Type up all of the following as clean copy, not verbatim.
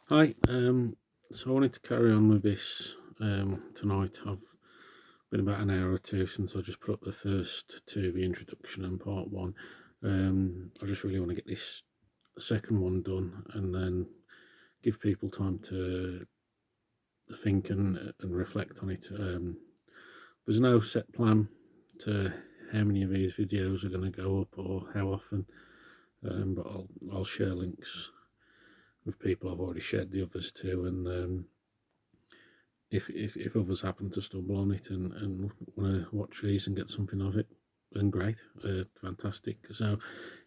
Hi, so I wanted to carry on with this tonight. I've been about an hour or two since I just put up the first two, the introduction and part one. I just really want to get this second one done and then give people time to think and reflect on it. There's no set plan to how many of these videos are going to go up or how often, but I'll share links with people. I've already shared the others too, and if others happen to stumble on it and want to watch these and get something of it, then great, fantastic. So,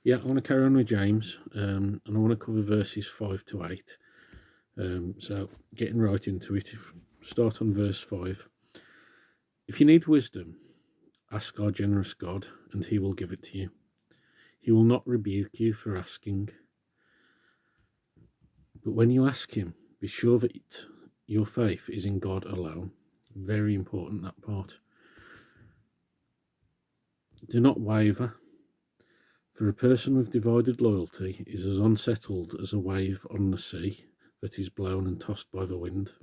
yeah, I want to carry on with James, and I want to cover verses 5 to 8. So, getting right into it, start on verse 5. If you need wisdom, ask our generous God, and he will give it to you. He will not rebuke you for asking, but when you ask him, be sure that your faith is in God alone. Very important, that part. Do not waver, for a person with divided loyalty is as unsettled as a wave on the sea that is blown and tossed by the wind.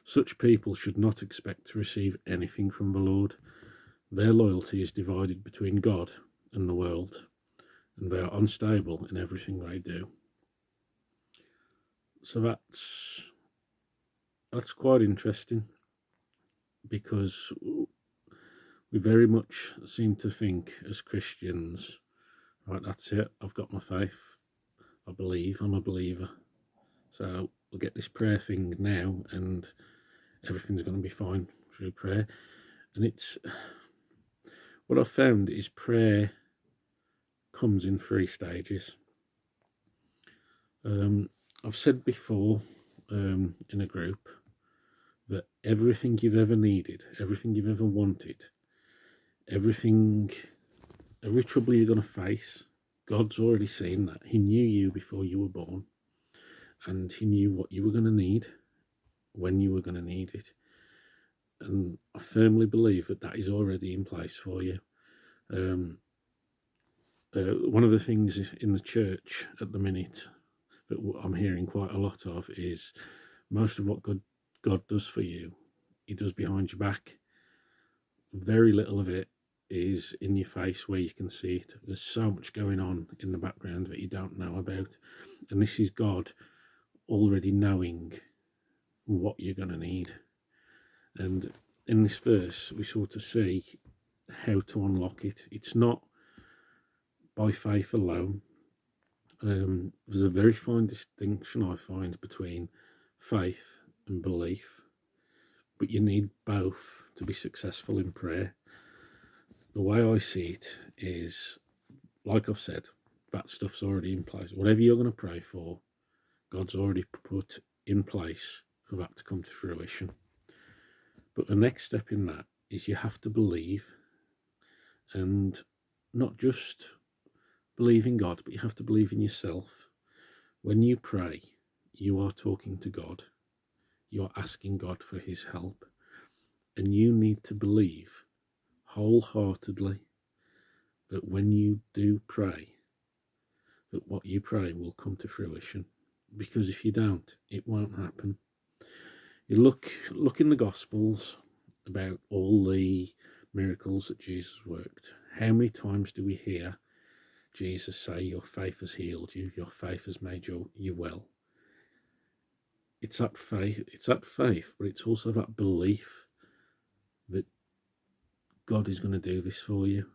Such people should not expect to receive anything from the Lord. Their loyalty is divided between God and the world, and they are unstable in everything they do. So that's quite interesting, because we very much seem to think as Christians, right, that's it, I've got my faith, I believe, I'm a believer. So we'll get this prayer thing now, and everything's going to be fine through prayer. And it's what I've found is prayer comes in three stages. I've said before in a group that everything you've ever needed, everything you've ever wanted, everything, every trouble you're going to face, God's already seen that. He knew you before you were born, and He knew what you were going to need, when you were going to need it. And I firmly believe that that is already in place for you. Um, one of the things in the church at the minute that I'm hearing quite a lot of is most of what God does for you, He does behind your back. Very little of it is in your face where you can see it. There's so much going on in the background that you don't know about. And this is God already knowing what you're going to need. And in this verse, we sort of see how to unlock it. It's not by faith alone. There's a very fine distinction, I find, between faith and belief, but you need both to be successful in prayer. The way I see it is, like I've said, that stuff's already in place. Whatever you're going to pray for, God's already put in place for that to come to fruition. But the next step in that is you have to believe, and not just believe in God, but you have to believe in yourself. When you pray, you are talking to God. You are asking God for His help. And you need to believe wholeheartedly that when you do pray, that what you pray will come to fruition. Because if you don't, it won't happen. You look in the Gospels about all the miracles that Jesus worked. How many times do we hear Jesus say, "Your faith has healed you. Your faith has made you well"? It's that faith. It's that faith, but it's also that belief that God is going to do this for you.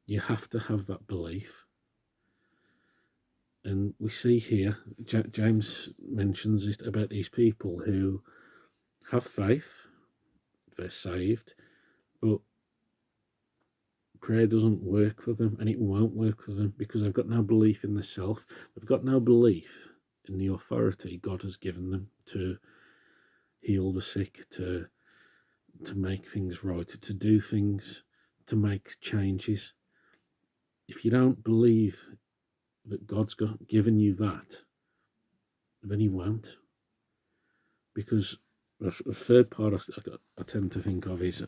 You have to have that belief. And we see here, James mentions it about these people who have faith, they're saved, but prayer doesn't work for them, and it won't work for them because they've got no belief in themselves. They've got no belief in the authority God has given them to heal the sick, to make things right, to do things, to make changes. If you don't believe that God's given you that, then He won't. Because the third part I tend to think of is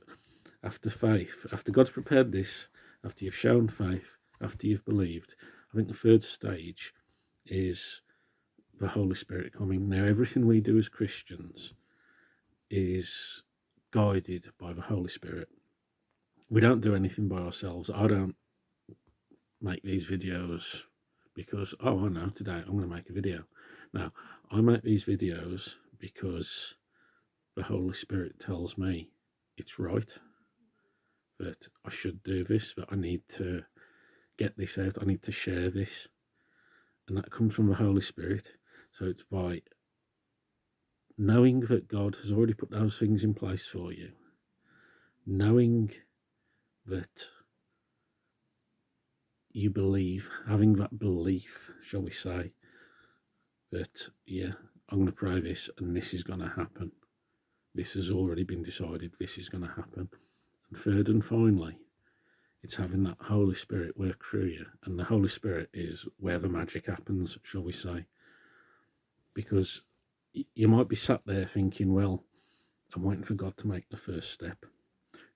after faith, after God's prepared this, after you've shown faith, after you've believed, I think the third stage is the Holy Spirit coming. Now, everything we do as Christians is guided by the Holy Spirit. We don't do anything by ourselves. I don't make these videos because, oh, I know, today I'm going to make a video. Now, I make these videos because the Holy Spirit tells me it's right, that I should do this, that I need to get this out, I need to share this. And that comes from the Holy Spirit. So it's by knowing that God has already put those things in place for you, knowing that you believe, having that belief, shall we say, that, yeah, I'm going to pray this and this is going to happen. This has already been decided, this is going to happen. And third and finally, it's having that Holy Spirit work through you. And the Holy Spirit is where the magic happens, shall we say. Because you might be sat there thinking, well, I'm waiting for God to make the first step.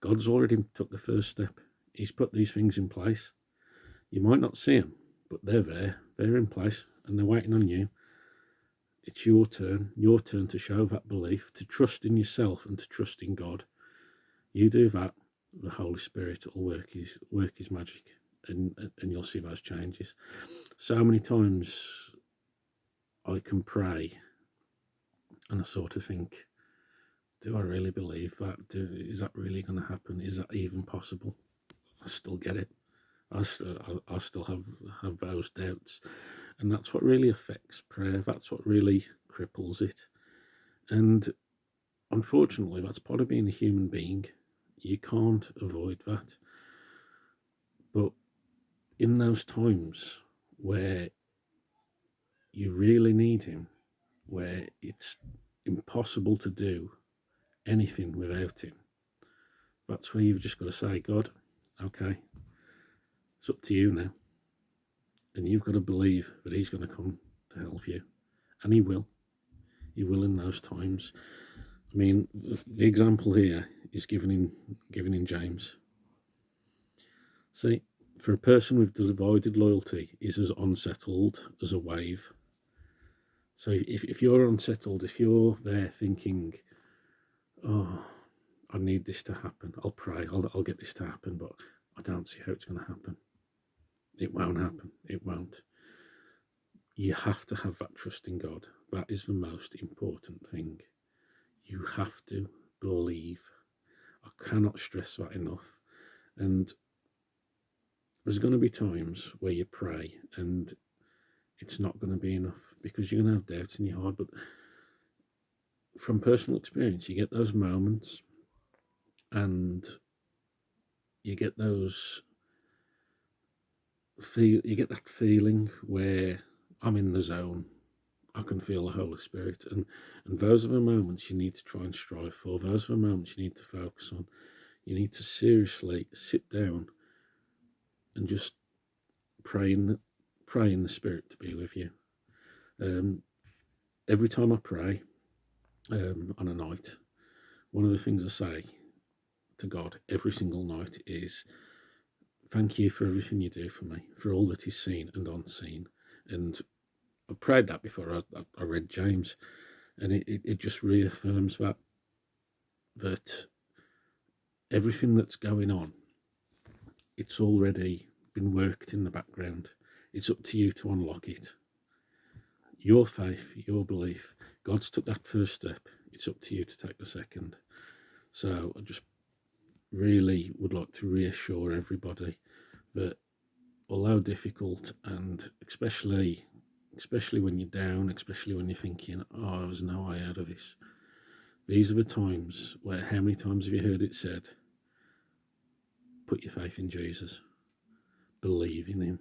God's already took the first step. He's put these things in place. You might not see them, but they're there. They're in place and they're waiting on you. It's your turn to show that belief, to trust in yourself and to trust in God. You do that, the Holy Spirit will work his magic, and you'll see those changes. So many times I can pray and I sort of think, do I really believe that? Is that really going to happen? Is that even possible? I still get it. I still have those doubts. And that's what really affects prayer. That's what really cripples it. And unfortunately, that's part of being a human being. You can't avoid that. But in those times where you really need him, where it's impossible to do anything without him, that's where you've just got to say, God, okay, it's up to you now. And you've got to believe that he's going to come to help you. And he will. He will in those times. I mean, the example here is given in James. See, for a person with divided loyalty is as unsettled as a wave. So if you're unsettled, if you're there thinking, oh, I need this to happen, I'll pray, I'll get this to happen, but I don't see how it's going to happen. It won't happen. It won't. You have to have that trust in God. That is the most important thing. You have to believe. I cannot stress that enough. And there's going to be times where you pray and it's not going to be enough because you're going to have doubts in your heart. But from personal experience, you get those moments and you get you get that feeling where I'm in the zone. I can feel the Holy Spirit, and those are the moments you need to try and strive for. Those are the moments you need to focus on. You need to seriously sit down and just pray in the Spirit to be with you. Every time I pray on a night, one of the things I say to God every single night is, thank you for everything you do for me, for all that is seen and unseen. And I prayed that before I read James, and it just reaffirms that everything that's going on, it's already been worked in the background. It's up to you to unlock it. Your faith, your belief, God's took that first step. It's up to you to take the second. So I just really would like to reassure everybody that although difficult, and especially when you're down, especially when you're thinking, oh, there's no way out of this, these are the times where, how many times have you heard it said, put your faith in Jesus, believe in him,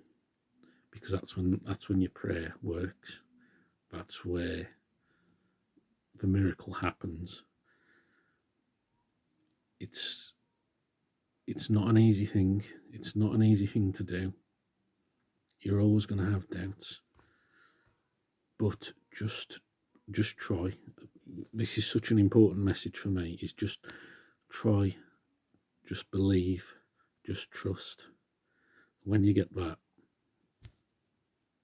because that's when your prayer works. That's where the miracle happens. It's not an easy thing. It's not an easy thing to do. You're always going to have doubts, but just try. This is such an important message for me, is just try, just believe, just trust. When you get that,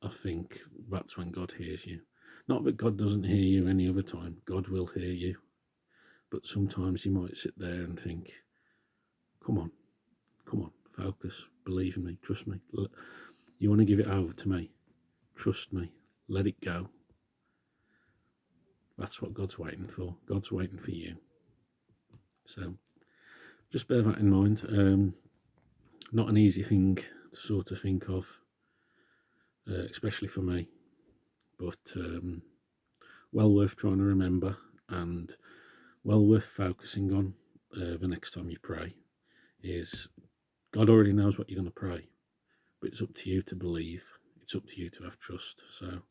I think that's when God hears you. Not that God doesn't hear you any other time. God will hear you. But sometimes you might sit there and think, come on, focus, believe in me, trust me. You want to give it over to me, trust me, let it go. That's what God's waiting for. God's waiting for you. So just bear that in mind. Not an easy thing to sort of think of, especially for me, but well worth trying to remember, and well worth focusing on the next time you pray. Is God already knows what you're going to pray, but it's up to you to believe. It's up to you to have trust. So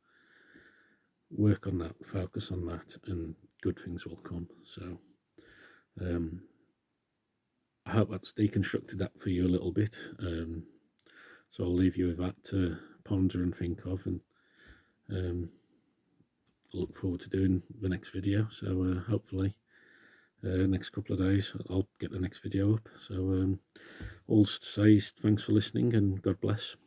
work on that, focus on that, and good things will come. So I hope that's deconstructed that for you a little bit. So I'll leave you with that to ponder and think of, and look forward to doing the next video. So hopefully next couple of days I'll get the next video up. So all to say is thanks for listening, and God bless.